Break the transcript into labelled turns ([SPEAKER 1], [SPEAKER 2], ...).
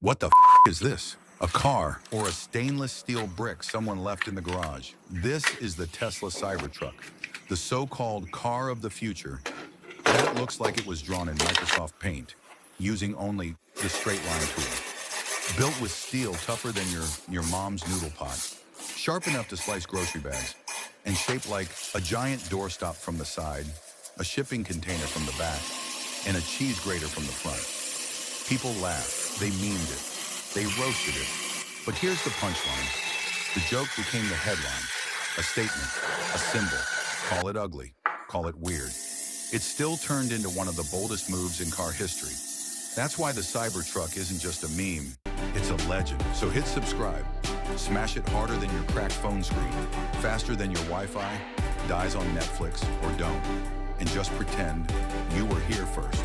[SPEAKER 1] What the is this? A car or a stainless steel brick someone left in the garage. This is the Tesla Cybertruck, the so-called car of the future. That looks like it was drawn in Microsoft Paint, using only the straight line tool. Built with steel tougher than your mom's noodle pot, sharp enough to slice grocery bags, and shaped like a giant doorstop from the side, a shipping container from the back, and a cheese grater from the front. People laughed, they memed it, they roasted it. But here's the punchline. The joke became the headline, a statement, a symbol. Call it ugly, call it weird. It still turned into one of the boldest moves in car history. That's why the Cybertruck isn't just a meme, it's a legend. So hit subscribe, smash it harder than your cracked phone screen, faster than your Wi-Fi, dies on Netflix or don't, and just pretend you were here first.